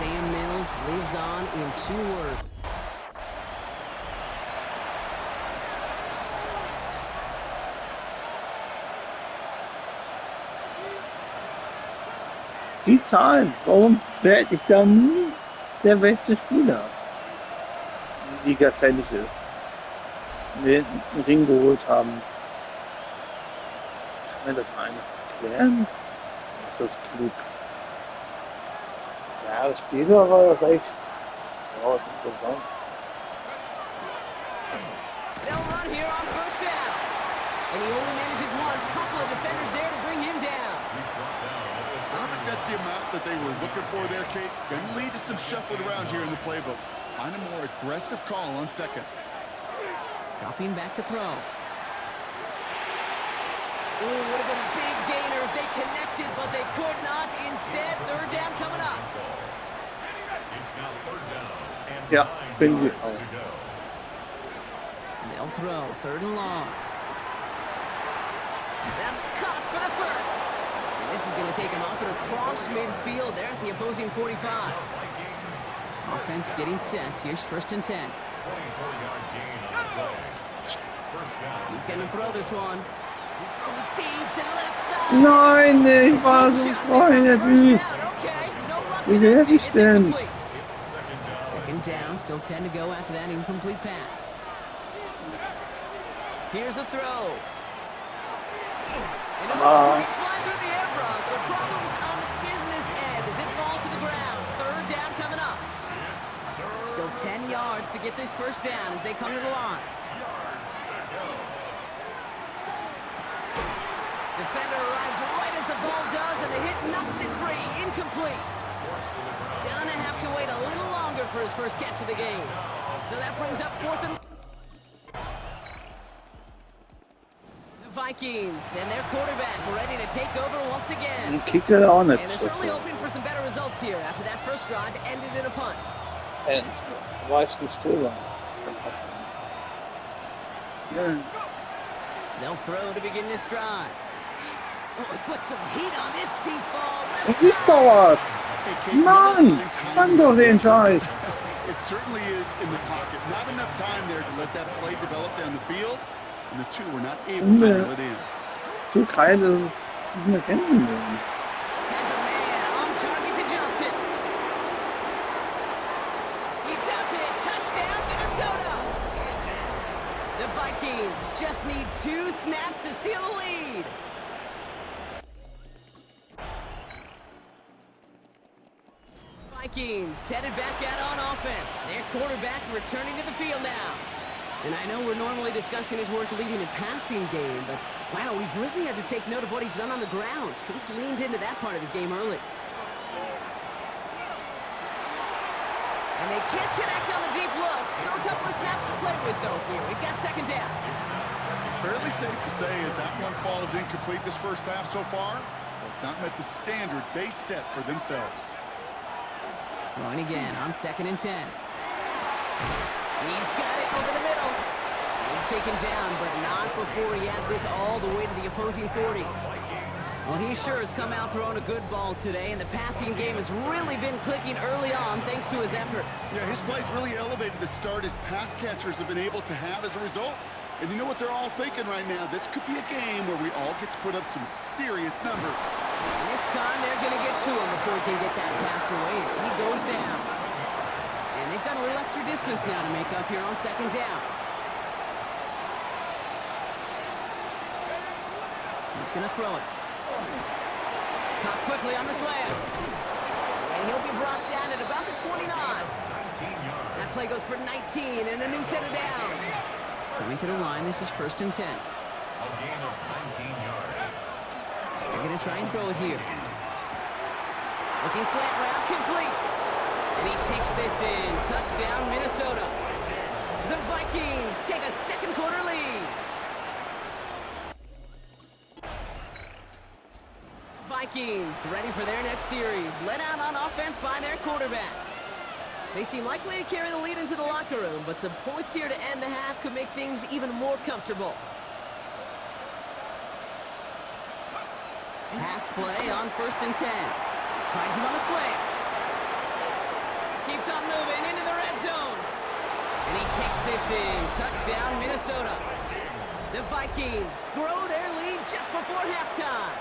Sam Mills lives on in 2 words. Die Zahlen, warum werde ich da nie der beste Spieler? Die Liga fällig ist. Wir einen Ring geholt haben. Kann mir das mal einer erklären? Was ist das klug? Ja, das später war das echt. Ja, interessant. They'll run here on first down. And he only manages one. Couple of defenders there to bring him down. I don't think that's the amount that they were looking for there, Kate. Going to lead to some shuffling around here in the playbook. Find a more aggressive call on second. Dropping back to throw. Ooh, would have been a big gainer if they connected, but they could not. Instead, third down coming up. Ja, bin ich auch. They'll throw, third and long. That's caught for the first. And this is going to take him up and across midfield there at the opposing 45. Offense getting set. Here's first and 10. He's going to throw this one. He's throwing deep to the left side. Nein, ich war so frei, der Typ. Wie der ist denn? Second down, still 10 to go after that incomplete pass. Here's a throw. And it looks great flying through the air, Brock, but problems on the business end as it falls to the ground. Third down coming up. Still 10 yards to get this first down as they come to the line. Defender arrives right as the ball does, and the hit knocks it free. Incomplete. Gonna have to wait a little longer for his first catch of the game. So that brings up fourth and... The Vikings and their quarterback ready to take over once again. Den Kicker auch nicht. And they're certainly hoping for some better results here after that first drive ended in a punt. War ich nicht drüber. Ja. They'll throw to begin this drive. Oh, he put some heat on this deep ball. Das ist doch was. Mann, fang doch den Scheiß. It certainly is in the pocket. Not enough time there to let that play develop down the field, and the two were not able to reel it in. Zu kalt, dass es nicht mehr kämpfen würden. Has a man on target to Johnson. He does it. Touchdown, Minnesota. The Vikings just need 2 snaps to steal the lead. Vikings headed back out on offense. Their quarterback returning to the field now. And I know we're normally discussing his work leading a passing game, but wow, we've really had to take note of what he's done on the ground. He's leaned into that part of his game early. And they can't connect on the deep look. Still a couple of snaps to play with, though, here. We've got second down. Fairly safe to say as that one falls incomplete this first half so far, it's not met the standard they set for themselves. Throwing again on second and 10. He's got it over the middle. He's taken down, but not before he has this all the way to the opposing 40. Well, he sure has come out throwing a good ball today, and the passing game has really been clicking early on thanks to his efforts. Yeah, his play's really elevated the start his pass catchers have been able to have as a result. And you know what they're all thinking right now? This could be a game where we all get to put up some serious numbers. And this time they're going to get to him before he can get that pass away as he goes down. And they've got a little extra distance now to make up here on second down. He's going to throw it. Caught quickly on the slant. And he'll be brought down at about the 29. That play goes for 19 and a new set of downs. Coming to the line, this is first and 10. They're going to try and throw it here. Looking slant route, complete. And he takes this in. Touchdown, Minnesota. The Vikings take a second quarter lead. Vikings ready for their next series. Led out on offense by their quarterback. They seem likely to carry the lead into the locker room, but some points here to end the half could make things even more comfortable. Pass play on first and 10. Finds him on the slant. moving into the red zone. And he takes this in. Touchdown, Minnesota. The Vikings grow their lead just before halftime.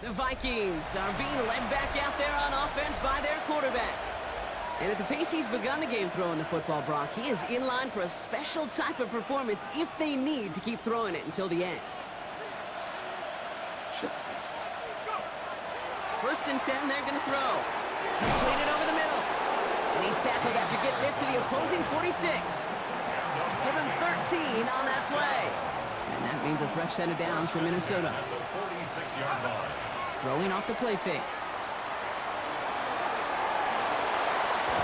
The Vikings are being led back out there on offense by their quarterback. And at the pace he's begun the game throwing the football, Brock, he is in line for a special type of performance if they need to keep throwing it until the end. First and 10, they're going to throw. Completed over the middle. And he's tackled after getting this to the opposing 46. Give him 13 on that play. And that means a fresh set of downs for Minnesota. Throwing off the play fake.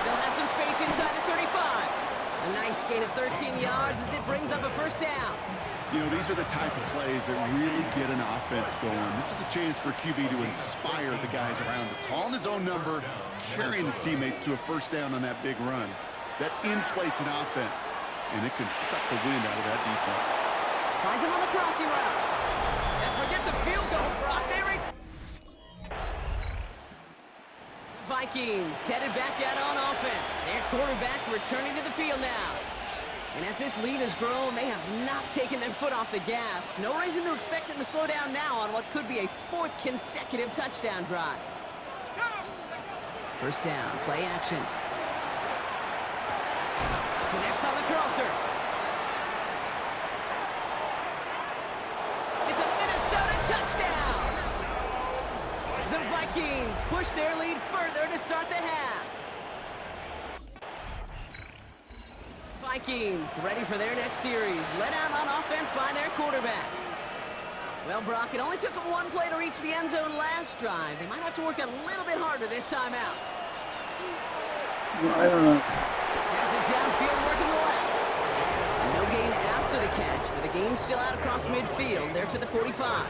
Still has some space inside the 35. A nice gain of 13 yards as it brings up a first down. You know, these are the type of plays that really get an offense going. This is a chance for QB to inspire the guys around him. Calling his own number, carrying his teammates to a first down on that big run. That inflates an offense, and it can suck the wind out of that defense. Finds him on the crossing route. And forget the field goal, Brock. They reach. Vikings headed back out on offense. Their quarterback returning to the field now. And as this lead has grown, they have not taken their foot off the gas. No reason to expect them to slow down now on what could be a fourth consecutive touchdown drive. First down, play action. Connects on the crosser. It's a Minnesota touchdown! The Vikings push their lead further to start the half. Vikings ready for their next series. Let out on offense by their quarterback. Well, Brock, it only took them one play to reach the end zone last drive. They might have to work a little bit harder this time out. Well, I don't know. Has it downfield working the left. No gain after the catch, but the gain's still out across midfield. They're to the 45.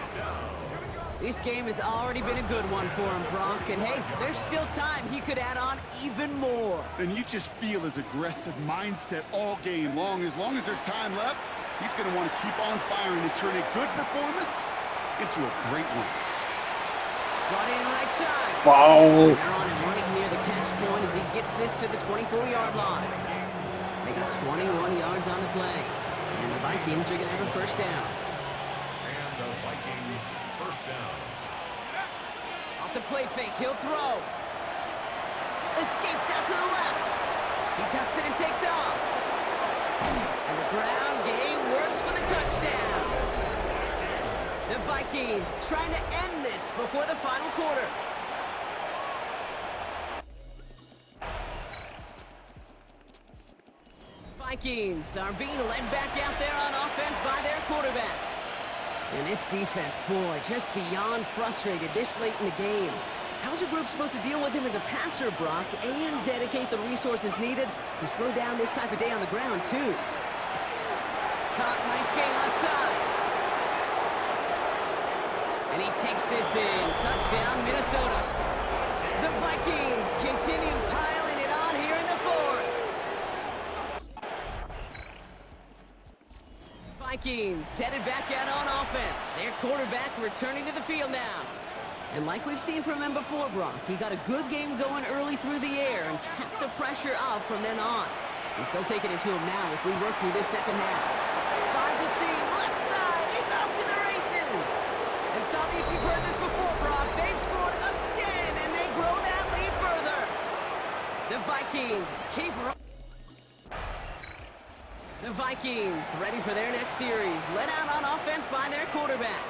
This game has already been a good one for him, Brock. And hey, there's still time he could add on even more. And you just feel his aggressive mindset all game long. As long as there's time left, he's going to want to keep on firing and turn a good performance into a great one. Brought in right side. Wow. They're on him right near the catch point as he gets this to the 24-yard line. They got 21 yards on the play. And the Vikings are going to have a first down. And the Vikings first down. Off the play fake, he'll throw. Escapes out to the left. He tucks it and takes off. And the ground game works for the touchdown. The Vikings trying to end this before the final quarter. Vikings are being led back out there on offense by their quarterback. And this defense, boy, just beyond frustrated this late in the game. How's a group supposed to deal with him as a passer, Brock, and dedicate the resources needed to slow down this type of day on the ground, too? Caught, nice game left side. And he takes this in. Touchdown, Minnesota. The Vikings continue piling it on here in the fourth. Vikings headed back out on offense. Their quarterback returning to the field now. And like we've seen from him before, Brock, he got a good game going early through the air and kept the pressure up from then on. He's still taking it to him now as we work through this second half. Finds a seam, left side, he's off to the races. And stop me if you've heard this before, Brock. They've scored again, and they grow that lead further. The Vikings keep running. The Vikings ready for their next series. Let out on offense by their quarterback.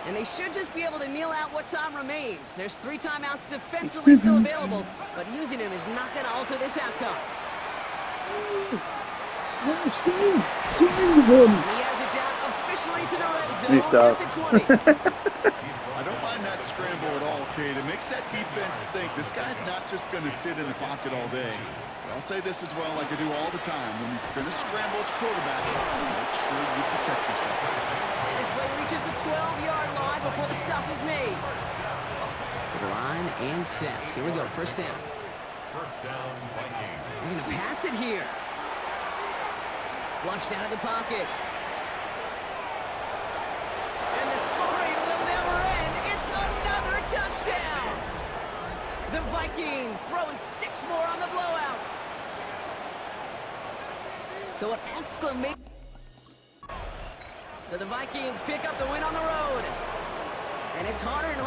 And they should just be able to kneel out what time remains. There's 3 timeouts defensively still available, but using them is not going to alter this outcome. Stehen geworden. And he has it down officially to the red zone Nicht das. at the 20. I don't mind that scramble at all, Kate. It makes that defense think this guy's not just going to sit in the pocket all day. I'll say this as well, like I do all the time. When you're going to scramble as quarterback, make sure you protect yourself. And this play reaches the 12-yard line before the stop is made. To the line and set. Here we go, first down. First down, Vikings. They're going to pass it here. Flushed out of the pocket. And the scoring will never end. It's another touchdown. Vikings throwing 6 more on the blowout. So an exclamation. So the Vikings pick up the win on the road. And it's harder and harder.